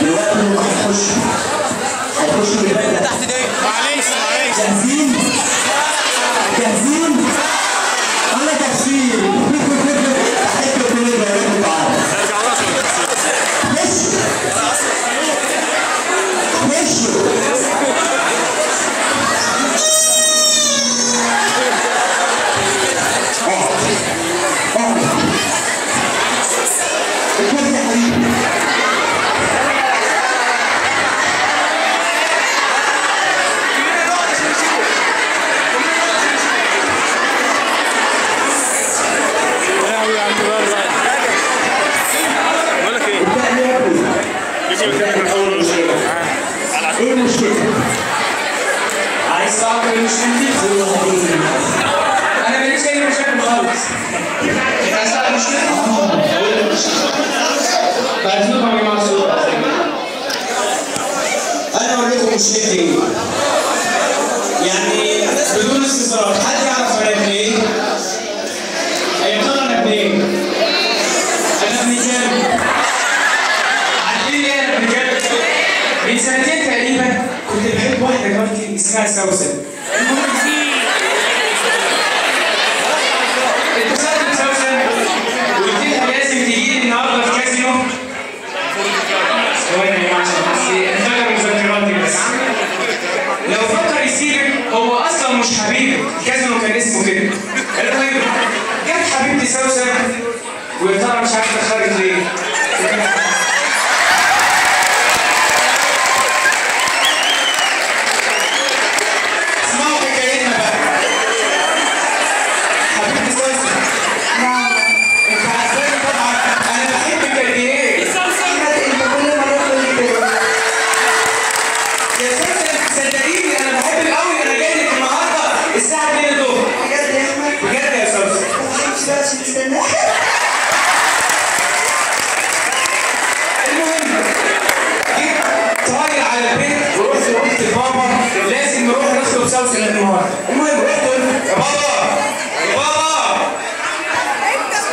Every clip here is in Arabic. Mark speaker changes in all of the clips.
Speaker 1: دلوقتي هنخش بالبدله
Speaker 2: تحت دي. معلش
Speaker 1: جاهزين؟ جاهزين؟ انا جاهزين. تحية كل البنات تعالى. ايه المشكلة؟ عايز تعرف ايه مشكلتي؟ انا ماليش اي مشاكل خالص. انت عايز تعرف مشكلتي؟ بعتلكم يا جماعة الصوت. انا اوريكم مشكلتي. يعني بدون استظراف، حد يعرف انا ابن ايه؟ يا ترى انا ابن ايه؟ انا ابن كام؟ عارفين ايه انا ابن كام؟ من سنتين تقريبا كنت بحب واحدة جارتي اسمها سوسن. اتصلت بسوسن وقلت لها لازم تجيلي النهارده في كازينو. ثواني يا جماعة عشان بس انفجر مذكراتي بس. لو فكر يسيبك هو اصلا مش حبيبي، الكازينو كان اسمه كده. المهم جت حبيبتي سوسن ويا ترى مش عارفة اتخرجت ليه؟ المهم جيت طاير على البيت ورحت قلت لبابا لازم نروح نخطب سوسن النهارده. المهم رحت قلت يا بابا يا بابا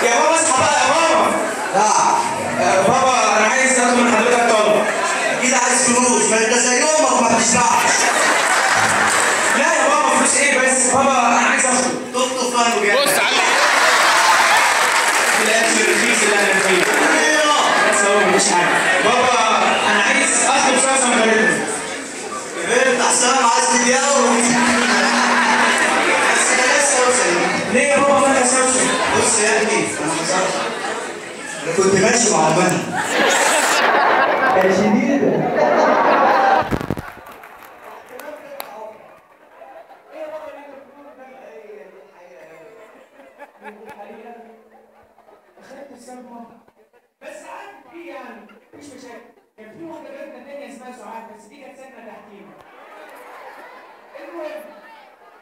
Speaker 1: يا بابا اصحى بقى يا بابا. لا بابا انا عايز اخد من حضرتك طلب. اكيد عايز فلوس، ما انت زي امك وما بتشبعش. لا يا بابا فلوس ايه بس؟ بابا انا عايز اخطب. تخطب فين وجاي؟ بص على الاكل الرخيص اللي انا فيه. مش حاجه. بابا انا عايز اخطب سوسن بنتنا. كبرت احسن عايز تتجوز. بس بلاش سوسن. ليه يا بابا مالها سوسن؟ بص يا ابني انا حصلت. انا كنت ماشي مع امها. كانت شديده. اخدت الصدمه بس عارف ايه يعني مفيش مشاكل. كان في واحده بنت تانيه اسمها سعاد بس دي كانت ساكنه تحتينا. المهم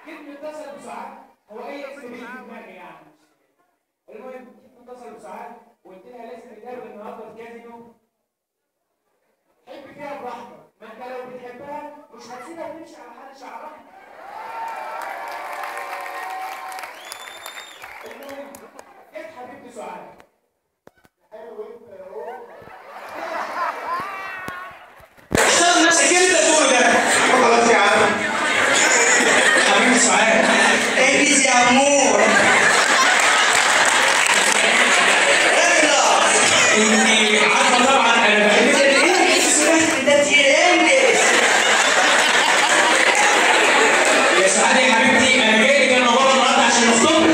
Speaker 1: جيت متصل بسعاد، هو اي اسم بيجي في دماغي يعني. المهم جيت متصل بسعاد وقلت لها لازم نتقابل النهارده في كازينو. حب فيها براحتك، ما انت لو بتحبها مش هتسيبها تمشي على حال شعرها. المهم جت حبيبتي سعاد. حلو انت اهو. اختار نفسك انت تقول ده. خلاص يا عم. حبيبتي سعاد. ايه يا عمور. اخلص. انتي عارفه طبعا انا بحبك قد ايه؟ سمعت ده تيرانس. يا سعاد يا حبيبتي انا جاي لك انا بابا النهارده عشان نخطب.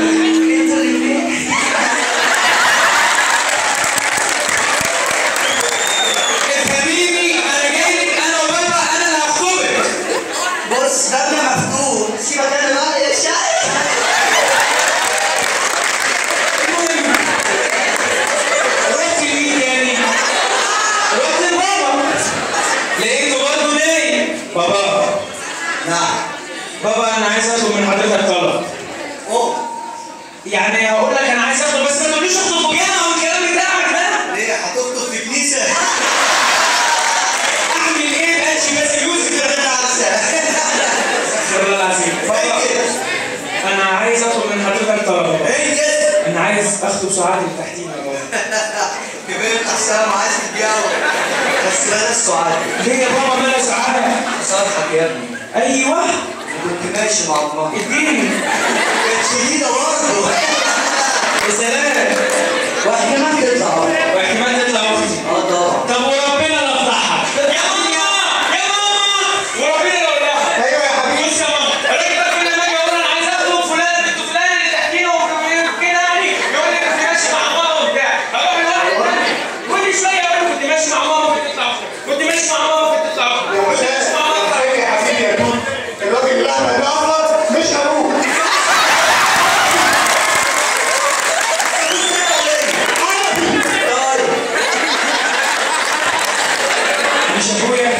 Speaker 1: بابا نعم بابا انا عايز اطلب من حضرتك طلب. يعني هقول لك انا عايز اطلب بس ما تقوليش اخطب بجامعه والكلام بتاعك ده. ليه هتخطب في كنيسه؟ اعمل ايه ماشي بس يوسف ده انا عارفه. استغفر الله العظيم. بابا انا عايز اطلب من حضرتك طلب. ايه انا عايز اخطب سعاد اللي تحتينا يا بابا. كبرت احسن عايز تتجوز.
Speaker 2: بس بلاش سعاد.
Speaker 1: ليه يا بابا بلا سعادة؟
Speaker 2: صالحك يا ابني.
Speaker 1: ايوه
Speaker 2: كنت ماشي مع الله.
Speaker 1: اديني.
Speaker 2: كانت شديدة برضه.
Speaker 1: يا سلام.
Speaker 2: واحتمال تطلع.
Speaker 1: واحتمال تطلع اختي.
Speaker 2: طبعا.
Speaker 1: طب وربنا لو فتحها. يا ماما يا ماما وربنا لو فتحها.
Speaker 2: ايوه يا حبيبي.
Speaker 1: بص يا ماما الراجل ده كل ما اجي اقول انا عايز اخده فلان بنت فلان اللي تحكينا وكده يعني يقول لي كنت ماشي مع ماما وبتاع. اروح لواحد تاني كل شويه اقول له كنت ماشي مع ماما كنت تطلع اختي. كنت ماشي مع ماما كنت تطلع اختي. كنت ماشي مع ماما.
Speaker 3: يا حبيبي يا دود الراجل اللي احنا بنغلط مش ابوك.
Speaker 1: مش ابويا.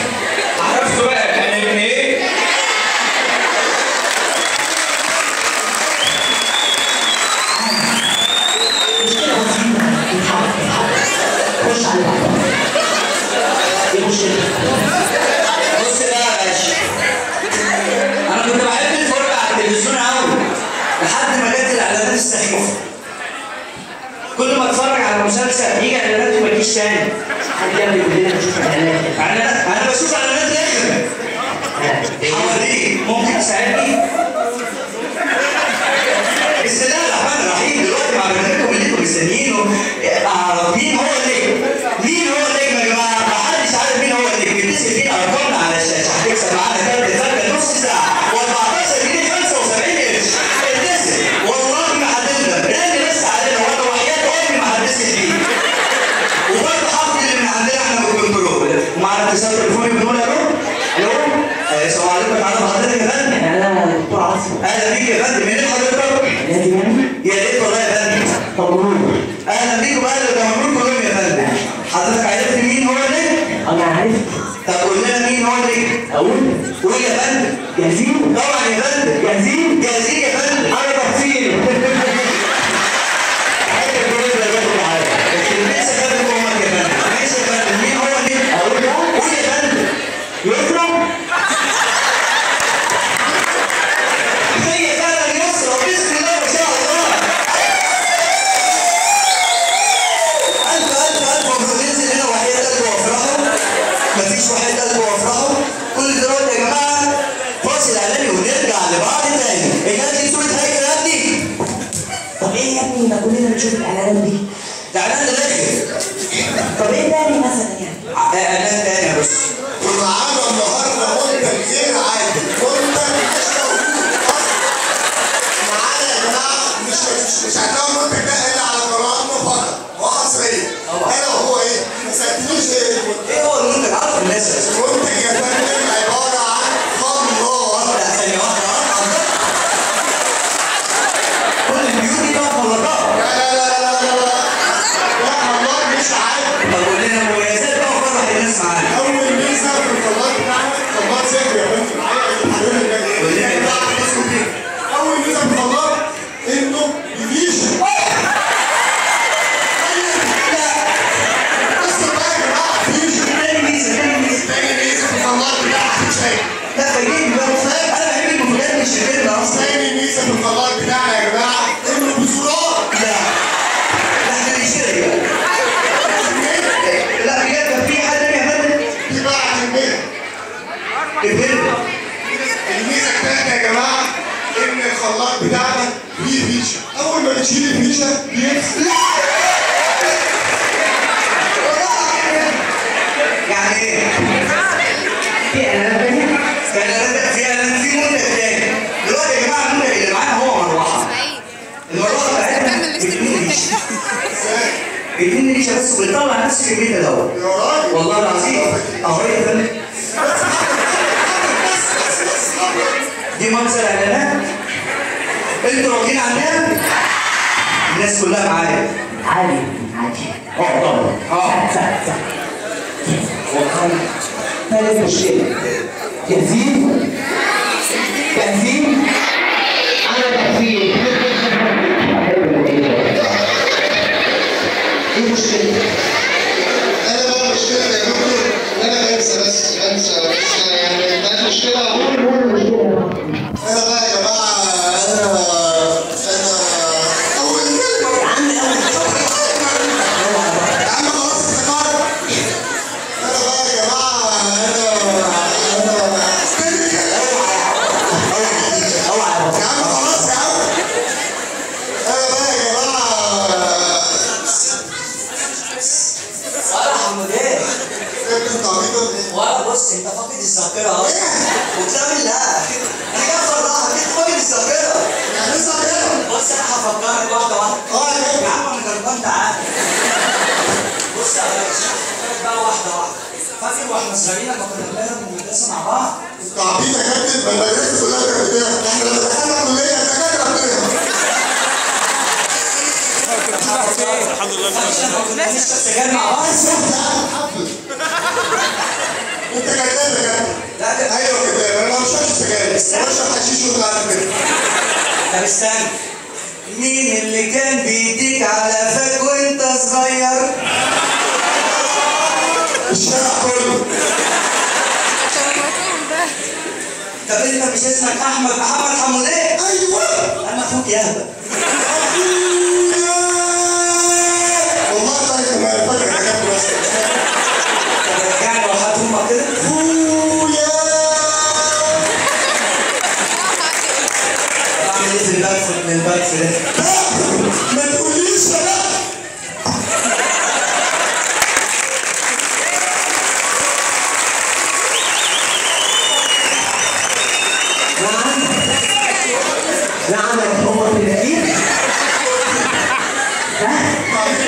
Speaker 1: عرفته بقى انا ابن ايه؟
Speaker 4: مشكلة بسيطة تتحل خش على بعض. ايه المشكلة؟
Speaker 2: بص بقى يا باشا. انا كنت بحب الفرجة على التلفزيون قوي لحد ما جت الاعلانات السخيفة. كل ما اتفرج على مسلسل يجي اعلانات وما يجيش تاني.
Speaker 4: حد يعمل كلنا نشوف اعلانات.
Speaker 2: انا بشوف اعلانات رخمة. حواليك ممكن تساعدني؟ بسم الله الرحمن الرحيم. دلوقتي مع برنامجكم اللي انتم مستنيينه اعرف مين هو النجم. مين هو النجم يا جماعه؟ محدش عارف مين هو النجم. بتسال فين ارقامنا على الشاشه. هتكسب معانا كارت الفرقه نص ساعه و14 جنيه 75 قرش. اتصل والله ما هتندم. رن بس علينا وانا وحياه امي ما هتتصل بيه. وبرضه حافظ اللي من عندنا احنا بالكنترول. ومعانا اتصال تليفوني بنقول الو. الو السلام عليكم. تعالى بحضرتك يا فندم.
Speaker 4: انا دكتور عاصم.
Speaker 2: اهلا بيك يا فندم. مين حضرتك؟
Speaker 4: لازم يعني؟
Speaker 2: يا ريت والله يا فندم.
Speaker 4: طمنوني.
Speaker 2: اهلا بيكم. اهلا وسهلا كلهم يا فندم. حضرتك عرفت مين هو النجم؟
Speaker 4: انا عرفت.
Speaker 2: طب قول لنا مين هو النجم؟
Speaker 4: اقول
Speaker 2: قول يا فندم.
Speaker 4: جاهزين؟
Speaker 2: طبعا يا فندم.
Speaker 4: جاهزين؟
Speaker 2: جاهزين يا فندم.
Speaker 4: انا تفصيل.
Speaker 2: لسه فندم امك يا فندم. ماشي يا فندم. مين هو النجم؟
Speaker 4: اقول بقى
Speaker 2: قول يا فندم.
Speaker 4: يسرا.
Speaker 2: هي فعلا يسرا بسم الله ما شاء الله. الف مبروك. ننزل هنا وحياة قلب وافرحوا. مفيش وحياة قلب وافرحوا. كل دلوقتي يا جماعه فاصل اعلاني ونرجع لبعض تاني. الناس دي صوره هيكل يا ابني.
Speaker 4: طب ايه يا ابني ما كلنا نشوف الاعلانات دي؟
Speaker 2: ده اعلان رخم.
Speaker 4: طب ايه تاني مثلا يعني؟
Speaker 2: اعلان تاني يا باشا.
Speaker 3: ومعانا النهارده منتج غير عادي. منتج مش موجود اصلا. معانا يا جماعه مش هتلاقوا المنتج ده الا على قناتنا فقط وحصريا. الا وهو ايه؟ ما سالتنيش
Speaker 2: ايه هو المنتج؟ عارف الناس
Speaker 3: المنتج يا فندم عباره عن خلاط.
Speaker 2: لا ثانيه واحده. كل البيوت دي بقى خلاطات.
Speaker 3: لا خلاط مش عادي.
Speaker 2: طب قول لنا مميزات بقى وفرح الناس معانا.
Speaker 3: اول ميزه في الخلاط بتاعنا خلاط سحري يا فندم.
Speaker 2: قول لنا بقى.
Speaker 3: اول ميزه في الخلاط انه يفيش. تاني ميزه في الخلاط بتاعنا شاي.
Speaker 2: لا فايدين بقى. انا بحب المفاجآت مش شايفينها اصلا.
Speaker 3: تاني ميزه في الخلاط بتاعنا يا جماعه انه بزرار.
Speaker 2: لا احنا بنشتري بقى. لا بجد كان في حد تاني يا فندم؟
Speaker 3: دي بقى اهميه.
Speaker 2: الفيلم.
Speaker 3: الميزه الثانيه يا جماعه ان الخلاط بتاعنا ليه فيشه. اول ما بتشيل الفيشه بيفصل.
Speaker 2: يعني ايه؟
Speaker 4: في اعلانات تانية؟
Speaker 2: في منتج تاني. دلوقتي يا جماعه المنتج اللي معانا هو مروحه. المروحه بتاعتنا بيديني ريشه بس وبيطلع نفس كميه الهواء.
Speaker 3: يا راجل
Speaker 2: والله العظيم. اهو يا فندم. دي مكسر اعلانات. انتوا راضيين عنها؟ الناس كلها معايا.
Speaker 4: عادي عادي. طبعا. سهل. ثالث مشكلة. جاهزين؟ جاهزين؟ أنا جاهزين. إيه المشكلة؟
Speaker 3: انا بقى مشكله يا دكتور. انا بنسى يعني ما مشكله.
Speaker 4: قول المشكلة.
Speaker 3: انا بقى يا جماعه انا اول كلمه يا عم خلاص افتكرت. انا بقى يا كابتن تعبيط ولا ايه؟
Speaker 2: ولا بص انت فاقد الذاكره اهو وبتعمل لا انا جاي افرحك انت فاقد الذاكره.
Speaker 3: يعني ايه ذاكره؟
Speaker 2: بص انا هفكرك واحده واحده.
Speaker 3: اه يا
Speaker 2: يا
Speaker 3: كابتن.
Speaker 2: عم انا غلطان تعالى. بص يا ريس هفكرك بقى واحده واحده. فاكر واحنا صغيرين لما كنا بنهرب من المدرسه مع بعض؟
Speaker 3: تعبيط يا كابتن، ما المدرسه كلها كانت بتهرب، احنا لما دخلنا كليه الدكاتره بتهرب.
Speaker 2: الحمد لله لما كنا بنشرب سجاير مع بعض.
Speaker 3: بس انت قاعد تحفل. انت كداب يا كابتن.
Speaker 2: لا ده
Speaker 3: ايوه كداب، انا ما بشربش سجاير، بشرب حشيش وطلعت كده.
Speaker 2: طب استنى. مين اللي كان بيديك على فك وانت صغير؟
Speaker 3: الشارع كله.
Speaker 2: طب انت مش اسمك احمد محمد حموديه؟
Speaker 3: ايوه.
Speaker 2: انا اخوك ياهبه.
Speaker 3: والله طيب ما فاكر يا كابتن بس.
Speaker 2: طب رجعني وحات امك كده.
Speaker 3: اخويا.
Speaker 2: بعمل ايه في البلف من البلف ده؟
Speaker 3: ما تقوليش لا.
Speaker 4: نعم هو في الأخير.
Speaker 3: تعبيط